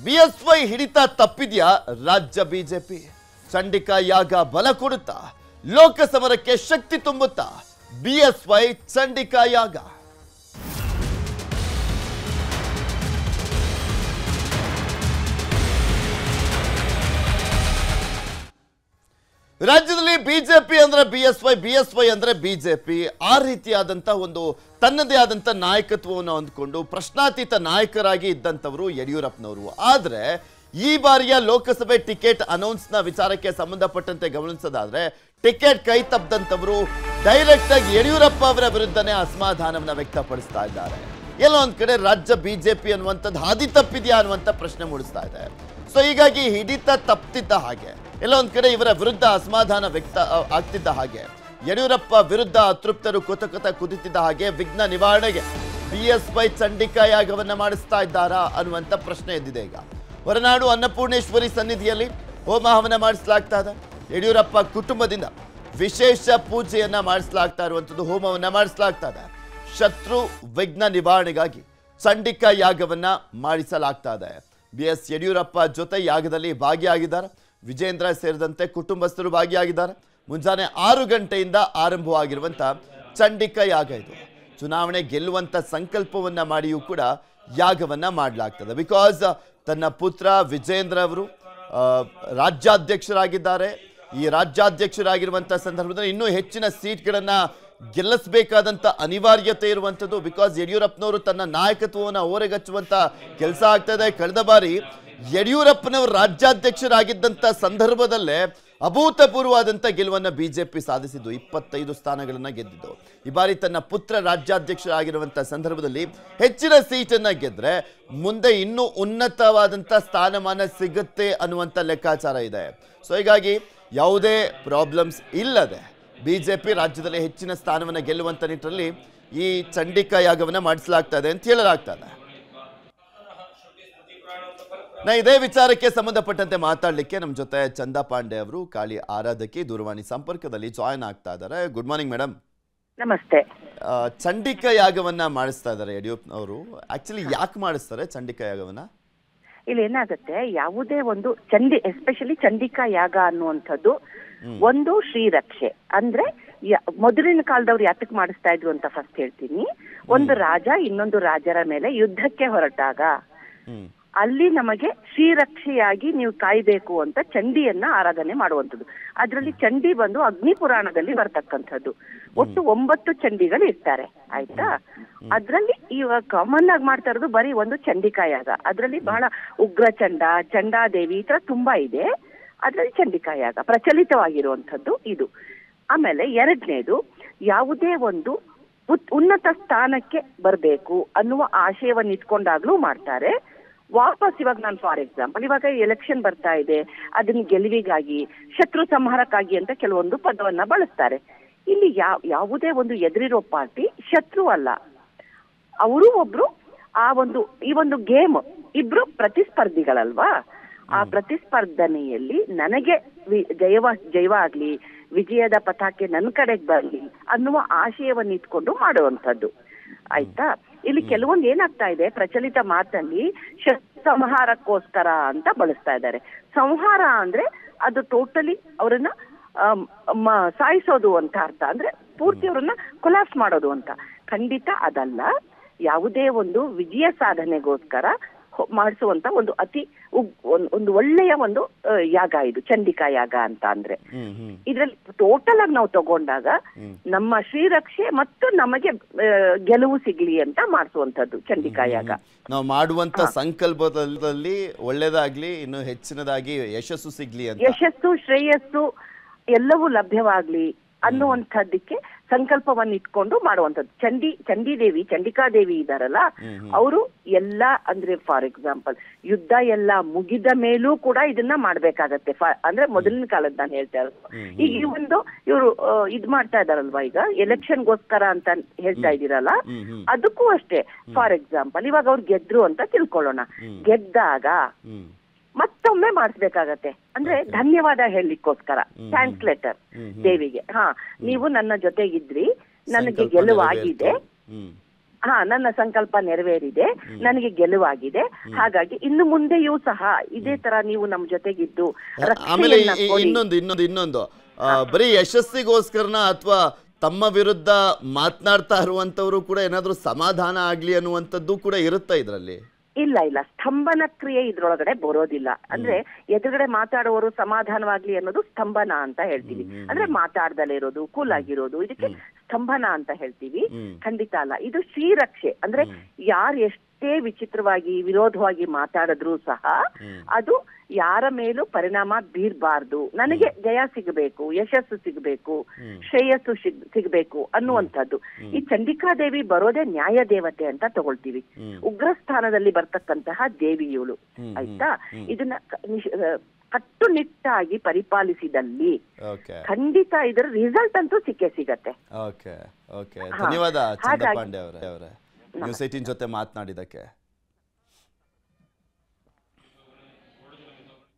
BSY ಹಿಡಿತ ತಪ್ಪಿದ್ಯಾ ರಾಜ್ಯ BJP? Chandika ಯಾಗ ಬಲ ಕೊಡುತ್ತಾ? ಲೋಕಸಮರಕ್ಕೆ ಶಕ್ತಿ ತುಂಬುತ್ತಾ ಬಿಎಸ್ವೈ ಚಂಡಿಕಾ ಯಾಗ? ರಾಜ್ಯದಲ್ಲಿ ಬಿಜೆಪಿ ಅಂದ್ರೆ ಬಿಎಸ್ವೈ, ಬಿಎಸ್ವೈ ಅಂದ್ರೆ ಬಿಜೆಪಿ, ಆ ರೀತಿಯಾದಂತ ಒಂದು ತನ್ನದೇ ಆದಂತ ನಾಯಕತ್ವವನ್ನು ಹೊಂದಿಕೊಂಡು ಪ್ರಶ್ನಾತೀತ ನಾಯಕರಾಗಿ ಇದ್ದಂಥವರು ಯಡಿಯೂರಪ್ಪನವರು. ಆದ್ರೆ ಈ ಬಾರಿಯ ಲೋಕಸಭೆ ಟಿಕೆಟ್ ಅನೌನ್ಸ್ನ ವಿಚಾರಕ್ಕೆ ಸಂಬಂಧಪಟ್ಟಂತೆ ಗಮನಿಸೋದಾದ್ರೆ ಟಿಕೆಟ್ ಕೈ ತಪ್ಪದಂತವರು ಡೈರೆಕ್ಟ್ ಆಗಿ ಯಡಿಯೂರಪ್ಪ ಅವರ ವಿರುದ್ಧನೇ ಅಸಮಾಧಾನವನ್ನ ವ್ಯಕ್ತಪಡಿಸ್ತಾ ಇದ್ದಾರೆ. ಎಲ್ಲೋ ಒಂದ್ ಕಡೆ ರಾಜ್ಯ ಬಿಜೆಪಿ ಅನ್ನುವಂಥದ್ದು ಹಾದಿ ತಪ್ಪಿದ್ಯಾ ಅನ್ನುವಂಥ ಪ್ರಶ್ನೆ ಮೂಡಿಸ್ತಾ ಇದೆ. ಸೊ ಹೀಗಾಗಿ ಹಿಡಿತ ತಪ್ಪಿದ್ದ ಹಾಗೆ ಎಲ್ಲ ಒಂದ್ ಕಡೆ ಇವರ ವಿರುದ್ಧ ಅಸಮಾಧಾನ ವ್ಯಕ್ತ ಆಗ್ತಿದ್ದ ಹಾಗೆ, ಯಡಿಯೂರಪ್ಪ ವಿರುದ್ಧ ಅತೃಪ್ತರು ಕೊತ ಕುದಿತಿದ್ದ ಹಾಗೆ ವಿಘ್ನ ನಿವಾರಣೆಗೆ ಬಿಎಸ್ವೈ ಚಂಡಿಕಾ ಯಾಗವನ್ನ ಮಾಡಿಸ್ತಾ ಇದ್ದಾರಾ ಅನ್ನುವಂಥ ಪ್ರಶ್ನೆ ಎದ್ದಿದೆ. ಈಗ ಹೊರನಾಡು ಅನ್ನಪೂರ್ಣೇಶ್ವರಿ ಸನ್ನಿಧಿಯಲ್ಲಿ ಹೋಮ ಹವನ ಮಾಡಿಸಲಾಗ್ತಾ ಇದೆ. ಯಡಿಯೂರಪ್ಪ ಕುಟುಂಬದಿಂದ ವಿಶೇಷ ಪೂಜೆಯನ್ನ ಮಾಡಿಸಲಾಗ್ತಾ ಇರುವಂಥದ್ದು, ಹೋಮವನ್ನ ಮಾಡಿಸಲಾಗ್ತಾ ಇದೆ. ಶತ್ರು ವಿಘ್ನ ನಿವಾರಣೆಗಾಗಿ ಚಂಡಿಕಾ ಯಾಗವನ್ನ ಮಾಡಿಸಲಾಗ್ತಾ ಇದೆ. BS ಯಡಿಯೂರಪ್ಪ ಜೊತೆ ಯಾಗದಲ್ಲಿ ಭಾಗಿಯಾಗಿದ್ದಾರೆ. ವಿಜೇಂದ್ರ ಸೇರಿದಂತೆ ಕುಟುಂಬಸ್ಥರು ಭಾಗಿಯಾಗಿದ್ದಾರೆ. ಮುಂಜಾನೆ 6 ಗಂಟೆಯಿಂದ ಆರಂಭವಾಗಿರುವಂಥ ಚಂಡಿಕಾ ಯಾಗ ಇದು. ಚುನಾವಣೆ ಗೆಲ್ಲುವಂಥ ಸಂಕಲ್ಪವನ್ನ ಮಾಡಿಯೂ ಕೂಡ ಯಾಗವನ್ನ ಮಾಡಲಾಗ್ತದೆ. ಬಿಕಾಸ್ ತನ್ನ ಪುತ್ರ ವಿಜೇಂದ್ರ ಅವರು ರಾಜ್ಯಾಧ್ಯಕ್ಷರಾಗಿದ್ದಾರೆ. ಈ ರಾಜ್ಯಾಧ್ಯಕ್ಷರಾಗಿರುವಂಥ ಸಂದರ್ಭದಲ್ಲಿ ಇನ್ನೂ ಹೆಚ್ಚಿನ ಸೀಟ್ಗಳನ್ನ ಗೆಲ್ಲಿಸಬೇಕಾದಂಥ ಅನಿವಾರ್ಯತೆ ಇರುವಂಥದ್ದು. ಬಿಕಾಸ್ ಯಡಿಯೂರಪ್ಪನವರು ತನ್ನ ನಾಯಕತ್ವವನ್ನು ಓರೆಗಚ್ಚುವಂಥ ಕೆಲಸ ಆಗ್ತಾ ಇದೆ. ಕಳೆದ ಬಾರಿ ಯಡಿಯೂರಪ್ಪನವರು ರಾಜ್ಯಾಧ್ಯಕ್ಷರಾಗಿದ್ದಂಥ ಸಂದರ್ಭದಲ್ಲೇ ಅಭೂತಪೂರ್ವವಾದಂಥ ಗೆಲುವನ್ನು ಬಿಜೆಪಿ ಸಾಧಿಸಿದ್ದು, 25 ಸ್ಥಾನಗಳನ್ನು ಗೆದ್ದಿದ್ದು. ಈ ಬಾರಿ ತನ್ನ ಪುತ್ರ ರಾಜ್ಯಾಧ್ಯಕ್ಷರಾಗಿರುವಂಥ ಸಂದರ್ಭದಲ್ಲಿ ಹೆಚ್ಚಿನ ಸೀಟನ್ನು ಗೆದ್ರೆ ಮುಂದೆ ಇನ್ನೂ ಉನ್ನತವಾದಂಥ ಸ್ಥಾನಮಾನ ಸಿಗುತ್ತೆ ಅನ್ನುವಂಥ ಲೆಕ್ಕಾಚಾರ ಇದೆ. ಸೊ ಹೀಗಾಗಿ ಯಾವುದೇ ಪ್ರಾಬ್ಲಮ್ಸ್ ಇಲ್ಲದೆ ಬಿಜೆಪಿ ರಾಜ್ಯದಲ್ಲಿ ಹೆಚ್ಚಿನ ಸ್ಥಾನವನ್ನು ಗೆಲ್ಲುವಂಥ ನಿಟ್ಟಿನಲ್ಲಿ ಈ ಚಂಡಿಕಾ ಯಾಗವನ್ನು ಮಾಡಿಸಲಾಗ್ತಾ ಇದೆ ಅಂತ ಹೇಳಲಾಗ್ತಾ ಇದೆ. ಇದೇ ವಿಚಾರಕ್ಕೆ ಸಂಬಂಧಪಟ್ಟಂತೆ ಮಾತಾಡಲಿಕ್ಕೆ ನಮ್ಮ ಜೊತೆ ಚಂದಾ ಪಾಂಡೆ ಅವರು, ಕಾಳಿ ಆರಾಧಕಿ, ದೂರವಾಣಿ ಸಂಪರ್ಕದಲ್ಲಿ ಜಾಯಿನ್ ಆಗ್ತಾ ಇದ್ದಾರೆ. Good morning madam. ನಮಸ್ತೆ. ಚಂಡಿಕಾ ಯಾಗವನ್ನ ಮಾಡಿಸ್ತಾ ಇದ್ದಾರೆ ಯಡಿಯೂರಪ್ಪನವರು. ಆಕ್ಚುಲಿ ಯಾಕೆ ಮಾಡಿಸ್ತಾರೆ ಚಂಡಿಕಾ ಯಾಗವನ್ನ? ಇಲ್ಲಿ ಏನಾಗುತ್ತೆ, ಯಾವುದೇ ಒಂದು ಎಸ್ಪೆಷಲಿ ಚಂಡಿಕಾ ಯಾಗ ಅನ್ನುವಂಥದ್ದು ಒಂದು ಶ್ರೀರಕ್ಷೆ. ಅಂದ್ರೆ ಮೊದಲಿನ ಕಾಲದವ್ರು ಯಾತಕ್ ಮಾಡಿಸ್ತಾ ಇದ್ರು ಅಂತ ಫಸ್ಟ್ ಹೇಳ್ತೀನಿ. ಒಂದು ರಾಜ ಇನ್ನೊಂದು ರಾಜರ ಮೇಲೆ ಯುದ್ಧಕ್ಕೆ ಹೊರಟಾಗ ಅಲ್ಲಿ ನಮಗೆ ಶ್ರೀರಕ್ಷೆಯಾಗಿ ನೀವು ಕಾಯ್ಬೇಕು ಅಂತ ಚಂಡಿಯನ್ನ ಆರಾಧನೆ ಮಾಡುವಂಥದ್ದು. ಅದರಲ್ಲಿ ಚಂಡಿ ಬಂದು ಅಗ್ನಿ ಪುರಾಣದಲ್ಲಿ ಬರ್ತಕ್ಕಂಥದ್ದು. ಒಟ್ಟು 9 ಚಂಡಿಗಳು ಇರ್ತಾರೆ, ಆಯ್ತಾ. ಅದ್ರಲ್ಲಿ ಇವಾಗ ಕಾಮನ್ ಆಗಿ ಮಾಡ್ತಾ ಇರೋದು ಬರೀ ಒಂದು ಚಂಡಿಕಾ ಯಾಗ. ಅದ್ರಲ್ಲಿ ಬಹಳ ಉಗ್ರ ಚಂಡ, ಚಂಡಾದೇವಿ, ಈ ತರ ತುಂಬಾ ಇದೆ. ಅದ್ರಲ್ಲಿ ಚಂಡಿಕಾ ಯಾಗ ಪ್ರಚಲಿತವಾಗಿರುವಂಥದ್ದು ಇದು. ಆಮೇಲೆ ಎರಡನೇದು, ಯಾವುದೇ ಒಂದು ಉನ್ನತ ಸ್ಥಾನಕ್ಕೆ ಬರಬೇಕು ಅನ್ನುವ ಆಶಯವನ್ನು ಇಟ್ಕೊಂಡಾಗ್ಲೂ ಮಾಡ್ತಾರೆ. ವಾಪಸ್ ಇವಾಗ ನಾನು ಫಾರ್ ಎಕ್ಸಾಂಪಲ್, ಇವಾಗ ಎಲೆಕ್ಷನ್ ಬರ್ತಾ ಇದೆ, ಅದನ್ನ ಗೆಲುವಿಗಾಗಿ, ಶತ್ರು ಸಂಹಾರಕ್ಕಾಗಿ ಅಂತ ಕೆಲವೊಂದು ಪದವನ್ನ ಬಳಸ್ತಾರೆ. ಇಲ್ಲಿ ಯಾವುದೇ ಒಂದು ಎದುರಿರೋ ಪಾರ್ಟಿ ಶತ್ರು ಅಲ್ಲ, ಅವರು ಒಬ್ರು ಈ ಒಂದು ಗೇಮ್, ಇಬ್ರು ಪ್ರತಿಸ್ಪರ್ಧಿಗಳಲ್ವಾ. ಆ ಪ್ರತಿಸ್ಪರ್ಧನೆಯಲ್ಲಿ ನನಗೆ ಜಯವ ಆಗ್ಲಿ, ವಿಜಯದ ಪತಾಕೆ ನನ್ನ ಕಡೆಗೆ ಬರ್ಲಿ ಅನ್ನುವ ಆಶಯವನ್ನು ಇಟ್ಕೊಂಡು ಮಾಡುವಂಥದ್ದು, ಆಯ್ತಾ. ಇಲ್ಲಿ ಕೆಲವೊಂದು ಏನಾಗ್ತಾ ಇದೆ, ಪ್ರಚಲಿತ ಮಾತಲ್ಲಿ ಸಂಹಾರಕ್ಕೋಸ್ಕರ ಅಂತ ಬಳಸ್ತಾ ಇದ್ದಾರೆ. ಸಂಹಾರ ಅಂದ್ರೆ ಅದು ಟೋಟಲಿ ಅವರನ್ನ ಸಾಯಿಸೋದು ಅಂತ ಅರ್ಥ. ಅಂದ್ರೆ ಪೂರ್ತಿ ಅವರನ್ನ ಕೊಲಾಪ್ಸ್ ಮಾಡೋದು ಅಂತ. ಖಂಡಿತ ಅದಲ್ಲ. ಯಾವುದೇ ಒಂದು ವಿಜಯ ಸಾಧನೆಗೋಸ್ಕರ ಮಾಡಿಸುವಂತ ಒಂದು ಒಂದು ಒಳ್ಳೆಯ ಒಂದು ಯಾಗ ಇದು ಚಂಡಿಕಾ ಯಾಗ ಅಂತ. ಅಂದ್ರೆ ಇದ್ರಲ್ಲಿ ಟೋಟಲ್ ಆಗಿ ನಾವು ತಗೊಂಡಾಗ ನಮ್ಮ ಶ್ರೀರಕ್ಷೆ ಮತ್ತು ನಮಗೆ ಗೆಲುವು ಸಿಗ್ಲಿ ಅಂತ ಮಾಡಿಸುವಂತದ್ದು ಚಂಡಿಕಾ ಯಾಗ. ನಾವು ಮಾಡುವಂತ ಸಂಕಲ್ಪದಲ್ಲಿ ಒಳ್ಳೇದಾಗ್ಲಿ, ಇನ್ನು ಹೆಚ್ಚಿನದಾಗಿ ಯಶಸ್ಸು ಸಿಗ್ಲಿ ಅಂತ, ಯಶಸ್ಸು ಶ್ರೇಯಸ್ಸು ಎಲ್ಲವೂ ಲಭ್ಯವಾಗ್ಲಿ ಅನ್ನುವಂಥದ್ದಕ್ಕೆ ಸಂಕಲ್ಪವನ್ನು ಇಟ್ಕೊಂಡು ಮಾಡುವಂಥದ್ದು. ಚಂಡಿದೇವಿ, ಚಂಡಿಕಾದೇವಿ ಇದಾರಲ್ಲ, ಅವರು ಎಲ್ಲ ಅಂದ್ರೆ ಫಾರ್ ಎಕ್ಸಾಂಪಲ್ ಯುದ್ಧ ಎಲ್ಲ ಮುಗಿದ ಮೇಲೂ ಕೂಡ ಇದನ್ನ ಮಾಡ್ಬೇಕಾಗತ್ತೆ. ಅಂದ್ರೆ ಮೊದಲಿನ ಕಾಲದ ನಾನು ಹೇಳ್ತಾ ಇರೋದು. ಈಗ ಇವರು ಇದ್ ಮಾಡ್ತಾ ಇದಾರಲ್ವಾ, ಈಗ ಎಲೆಕ್ಷನ್ಗೋಸ್ಕರ ಅಂತ ಹೇಳ್ತಾ ಇದ್ದೀರಲ್ಲ, ಅದಕ್ಕೂ ಅಷ್ಟೇ. ಫಾರ್ ಎಕ್ಸಾಂಪಲ್ ಇವಾಗ ಅವ್ರು ಗೆದ್ರು ಅಂತ ತಿಳ್ಕೊಳ್ಳೋಣ. ಗೆದ್ದಾಗ ಮತ್ತೊಮ್ಮೆ ಮಾಡಿಸ್ಬೇಕಾಗತ್ತೆ. ಅಂದ್ರೆ ಧನ್ಯವಾದ ಹೇಳಲಿಕ್ಕೋಸ್ಕರ ಥ್ಯಾಂಕ್ಸ್ ಲೆಟರ್ ದೇವಿಗೆ. ನೀವು ನನ್ನ ಜೊತೆಗಿದ್ರಿ, ನನಗೆ ಗೆಲುವಾಗಿದೆ, ನನ್ನ ಸಂಕಲ್ಪ ನೆರವೇರಿದೆ, ನನಗೆ ಗೆಲುವಾಗಿದೆ. ಹಾಗಾಗಿ ಇನ್ನು ಮುಂದೆಯೂ ಸಹ ಇದೇ ತರ ನೀವು ನಮ್ ಜೊತೆಗಿದ್ದು ಆಮೇಲೆ ರಕ್ಷೆಯನ್ನ ಕೊಡಿ. ಇನ್ನೊಂದು ಬರೀ ಯಶಸ್ಸಿಗೋಸ್ಕರನ ಅಥವಾ ತಮ್ಮ ವಿರುದ್ಧ ಮಾತನಾಡ್ತಾ ಇರುವಂತವ್ರು ಕೂಡ ಏನಾದ್ರೂ ಸಮಾಧಾನ ಆಗ್ಲಿ ಅನ್ನುವಂಥದ್ದು ಕೂಡ ಇರುತ್ತಾ ಇದ್ರಲ್ಲಿ? ಇಲ್ಲ, ಸ್ತಂಭನ ಕ್ರಿಯೆ ಇದ್ರೊಳಗಡೆ ಬರೋದಿಲ್ಲ. ಅಂದ್ರೆ ಎದುರುಗಡೆ ಮಾತಾಡುವವರು ಸಮಾಧಾನವಾಗ್ಲಿ ಅನ್ನೋದು ಸ್ತಂಭನ ಅಂತ ಹೇಳ್ತೀವಿ. ಅಂದ್ರೆ ಮಾತಾಡ್ದಲೇ ಇರೋದು, ಕೂಲ್ ಆಗಿರೋದು, ಇದಕ್ಕೆ ಸ್ತಂಭನ ಅಂತ ಹೇಳ್ತೀವಿ. ಖಂಡಿತ ಅಲ್ಲ, ಇದು ಶ್ರೀರಕ್ಷೆ. ಅಂದ್ರೆ ಯಾರು ಎಷ್ಟೇ ವಿಚಿತ್ರವಾಗಿ ವಿರೋಧವಾಗಿ ಮಾತಾಡಿದ್ರು ಸಹ ಅದು ಯಾರ ಮೇಲೂ ಪರಿಣಾಮ ಬೀರ್ಬಾರ್ದು. ನನಗೆ ಜಯ ಸಿಗಬೇಕು, ಯಶಸ್ಸು ಸಿಗಬೇಕು, ಶ್ರೇಯಸ್ಸು ಸಿಗಬೇಕು ಅನ್ನುವಂಥದ್ದು. ಈ ಚಂಡಿಕಾದೇವಿ ಬರೋದೇ ನ್ಯಾಯ ದೇವತೆ ಅಂತ ತಗೊಳ್ತೀವಿ. ಉಗ್ರಸ್ಥಾನದಲ್ಲಿ ಬರ್ತಕ್ಕಂತಹ ದೇವಿಯವಳು. ಆಯ್ತಾ? ಇದನ್ನ ಕಟ್ಟುನಿಟ್ಟಾಗಿ ಪರಿಪಾಲಿಸಿದಲ್ಲಿ ಖಂಡಿತ ಇದರ ರಿಸಲ್ಟ್ ಅಂತೂ ಸಿಕ್ಕೇ ಸಿಗತ್ತೆ. ಧನ್ಯವಾದ ಚಂದ್ರಪಾಂಡೆ ಅವರೇ, ನ್ಯೂಸ್ 18 ಜೊತೆ ಮಾತನಾಡಿದಕ್ಕೆ.